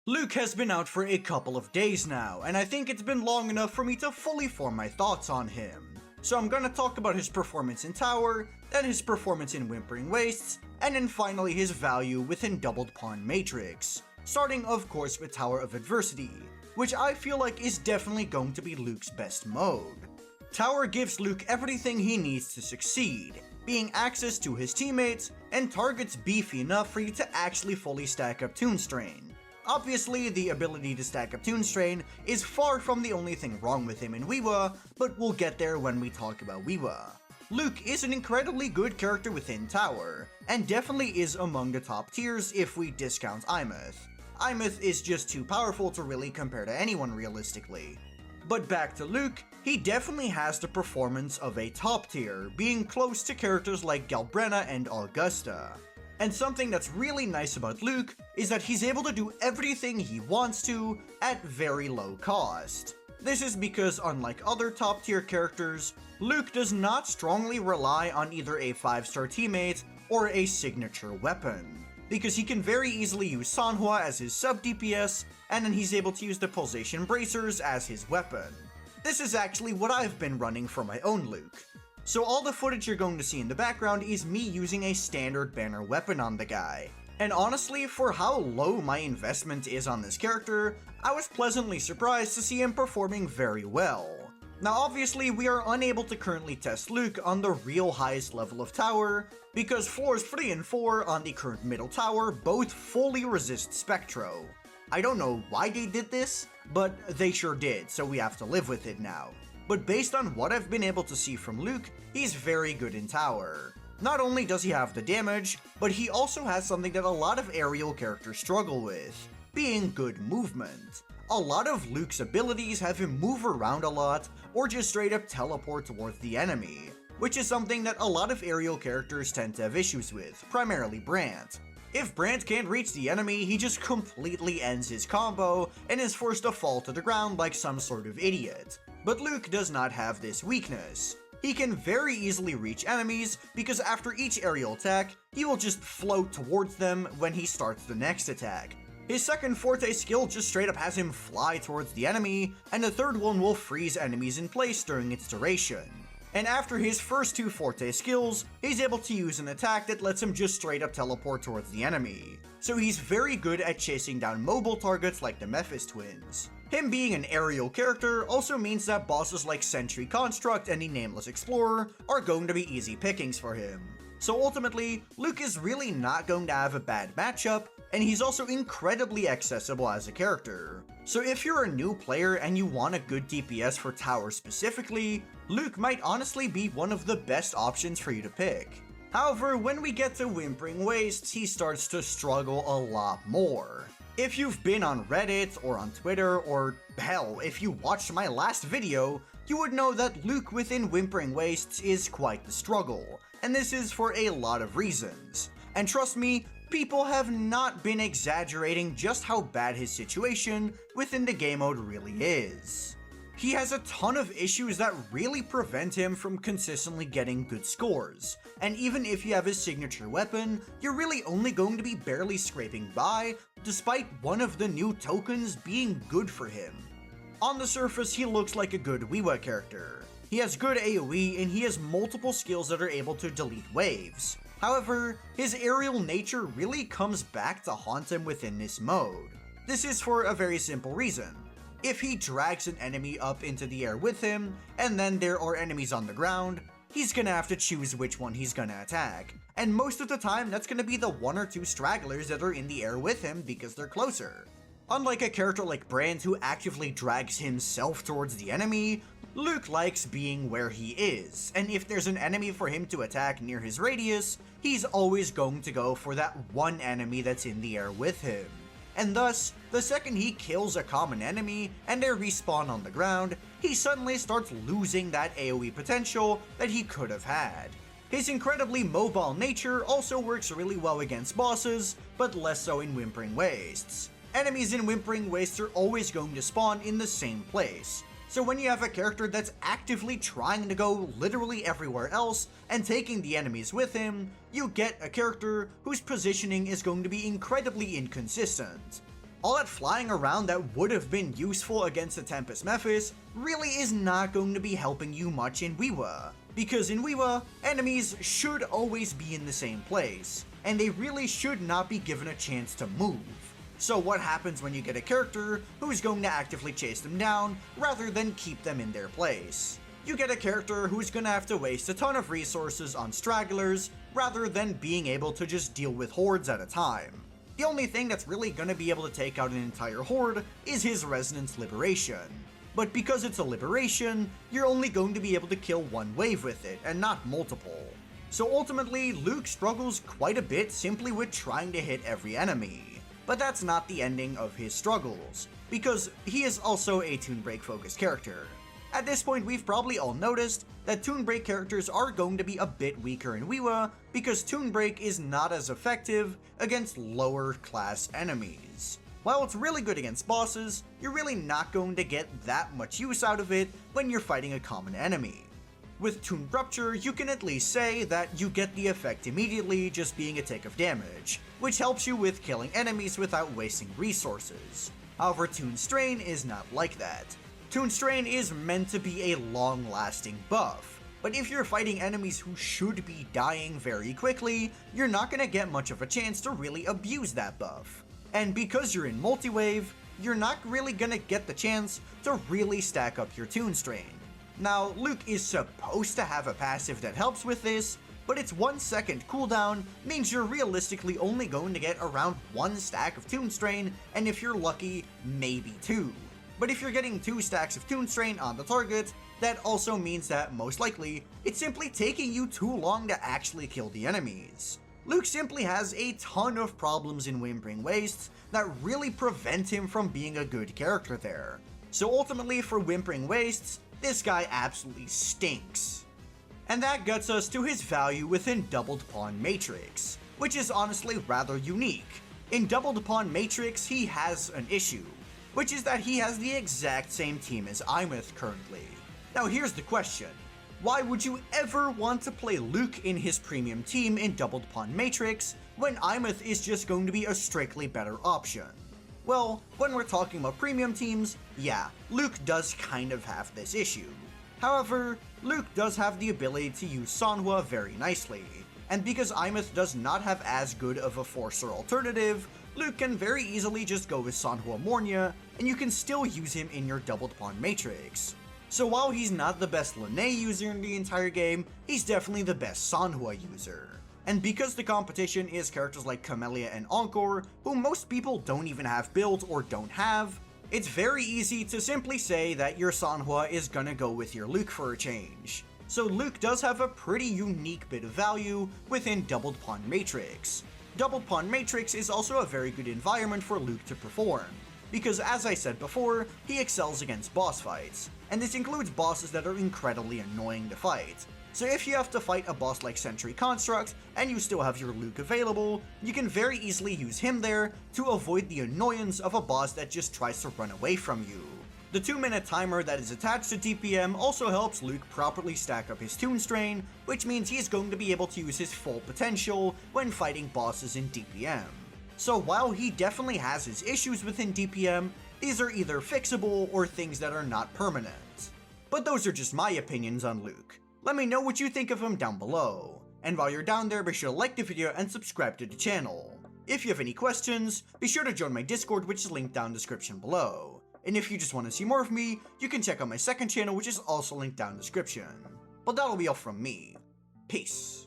Luuk has been out for a couple of days now, and I think it's been long enough for me to fully form my thoughts on him. So I'm gonna talk about his performance in Tower, then his performance in Whimpering Wastes, and then finally his value within Doubled Pawn Matrix. Starting of course with Tower of Adversity, which I feel like is definitely going to be Luuk's best mode. Tower gives Luuk everything he needs to succeed, being access to his teammates, and targets beefy enough for you to actually fully stack up Toon Strain. Obviously, the ability to stack up Toon Strain is far from the only thing wrong with him in WhiWa, but we'll get there when we talk about WhiWa. Luuk is an incredibly good character within Tower, and definitely is among the top tiers if we discount Imeth. Imeth is just too powerful to really compare to anyone realistically. But back to Luuk, he definitely has the performance of a top tier, being close to characters like Galbrenna and Augusta. And something that's really nice about Luuk is that he's able to do everything he wants to at very low cost. This is because unlike other top tier characters, Luuk does not strongly rely on either a 5-star teammate or a signature weapon, because he can very easily use Thundah as his sub DPS, and then he's able to use the Pulsation Bracers as his weapon. This is actually what I've been running for my own Luuk. So all the footage you're going to see in the background is me using a standard banner weapon on the guy. And honestly, for how low my investment is on this character, I was pleasantly surprised to see him performing very well. Now obviously we are unable to currently test Luuk on the real highest level of Tower, because floors 3 and 4 on the current middle tower both fully resist Spectro. I don't know why they did this, but they sure did, so we have to live with it now. But based on what I've been able to see from Luuk, he's very good in Tower. Not only does he have the damage, but he also has something that a lot of aerial characters struggle with, being good movement. A lot of Luuk's abilities have him move around a lot, or just straight up teleport towards the enemy, which is something that a lot of aerial characters tend to have issues with, primarily Brant. If Brant can't reach the enemy, he just completely ends his combo and is forced to fall to the ground like some sort of idiot. But Luuk does not have this weakness. He can very easily reach enemies because after each aerial attack, he will just float towards them when he starts the next attack. His second Forte skill just straight up has him fly towards the enemy, and the third one will freeze enemies in place during its duration. And after his first 2 Forte skills, he's able to use an attack that lets him just straight up teleport towards the enemy. So he's very good at chasing down mobile targets like the Mephis twins. Him being an aerial character also means that bosses like Sentry Construct and the Nameless Explorer are going to be easy pickings for him. So ultimately, Luuk is really not going to have a bad matchup, and he's also incredibly accessible as a character. So if you're a new player and you want a good DPS for Tower specifically, Luuk might honestly be one of the best options for you to pick. However, when we get to Whimpering Wastes, he starts to struggle a lot more. If you've been on Reddit or on Twitter, or hell, if you watched my last video, you would know that Luuk within Whimpering Wastes is quite the struggle, and this is for a lot of reasons. And trust me, people have not been exaggerating just how bad his situation within the game mode really is. He has a ton of issues that really prevent him from consistently getting good scores, and even if you have his signature weapon, you're really only going to be barely scraping by, despite one of the new tokens being good for him. On the surface, he looks like a good WhiWa character. He has good AoE and he has multiple skills that are able to delete waves. However, his aerial nature really comes back to haunt him within this mode. This is for a very simple reason. If he drags an enemy up into the air with him, and then there are enemies on the ground, he's gonna have to choose which one he's gonna attack. And most of the time, that's gonna be the 1 or 2 stragglers that are in the air with him because they're closer. Unlike a character like Brand who actively drags himself towards the enemy, Luuk likes being where he is, and if there's an enemy for him to attack near his radius, he's always going to go for that one enemy that's in the air with him. And thus, the second he kills a common enemy and they respawn on the ground, he suddenly starts losing that AoE potential that he could have had. His incredibly mobile nature also works really well against bosses, but less so in Whimpering Wastes. Enemies in Whimpering Wastes are always going to spawn in the same place, so when you have a character that's actively trying to go literally everywhere else and taking the enemies with him, you get a character whose positioning is going to be incredibly inconsistent. All that flying around that would have been useful against the Tempest Mephis really is not going to be helping you much in WhiWa, because in WhiWa, enemies should always be in the same place, and they really should not be given a chance to move. So what happens when you get a character who's going to actively chase them down rather than keep them in their place? You get a character who's gonna have to waste a ton of resources on stragglers rather than being able to just deal with hordes at a time. The only thing that's really gonna be able to take out an entire horde is his Resonance Liberation. But because it's a liberation, you're only going to be able to kill one wave with it, and not multiple. So ultimately, Luuk struggles quite a bit simply with trying to hit every enemy. But that's not the ending of his struggles, because he is also a Toon Break focused character. At this point, we've probably all noticed that Toon Break characters are going to be a bit weaker in WhiWa because Toon Break is not as effective against lower class enemies. While it's really good against bosses, you're really not going to get that much use out of it when you're fighting a common enemy. With Toon Rupture, you can at least say that you get the effect immediately just being a tick of damage, which helps you with killing enemies without wasting resources. However, Toon Strain is not like that. Toon Strain is meant to be a long-lasting buff, but if you're fighting enemies who should be dying very quickly, you're not going to get much of a chance to really abuse that buff. And because you're in multi-wave, you're not really going to get the chance to really stack up your Toon Strain. Now, Luuk is supposed to have a passive that helps with this, but its 1 second cooldown means you're realistically only going to get around 1 stack of Toon Strain, and if you're lucky, maybe 2. But if you're getting 2 stacks of Toon Strain on the target, that also means that most likely, it's simply taking you too long to actually kill the enemies. Luuk simply has a ton of problems in Whimpering Wastes that really prevent him from being a good character there. So ultimately for Whimpering Wastes, this guy absolutely stinks. And that gets us to his value within Doubled Pawn Matrix, which is honestly rather unique. In Doubled Pawn Matrix, he has an issue, which is that he has the exact same team as Imeth currently. Now here's the question. Why would you ever want to play Luuk in his premium team in Doubled Pawn Matrix when Imeth is just going to be a strictly better option? Well, when we're talking about premium teams, yeah, Luuk does kind of have this issue. However, Luuk does have the ability to use Thundah very nicely, and because Imeth does not have as good of a Forcer alternative, Luuk can very easily just go with Thundah Mornia, and you can still use him in your Doubled Pawn Matrix. So while he's not the best Lene user in the entire game, he's definitely the best Thundah user. And because the competition is characters like Camellia and Encore, who most people don't even have builds or don't have, it's very easy to simply say that your Thundah is gonna go with your Luuk for a change. So Luuk does have a pretty unique bit of value within Doubled Pawn Matrix. Doubled Pawn Matrix is also a very good environment for Luuk to perform, because as I said before, he excels against boss fights, and this includes bosses that are incredibly annoying to fight. So if you have to fight a boss like Sentry Construct, and you still have your Luuk available, you can very easily use him there to avoid the annoyance of a boss that just tries to run away from you. The 2-minute timer that is attached to DPM also helps Luuk properly stack up his Toon Strain, which means he's going to be able to use his full potential when fighting bosses in DPM. So while he definitely has his issues within DPM, these are either fixable or things that are not permanent. But those are just my opinions on Luuk. Let me know what you think of him down below. And while you're down there, be sure to like the video and subscribe to the channel. If you have any questions, be sure to join my Discord, which is linked down in the description below. And if you just want to see more of me, you can check out my second channel, which is also linked down in the description. But that'll be all from me. Peace.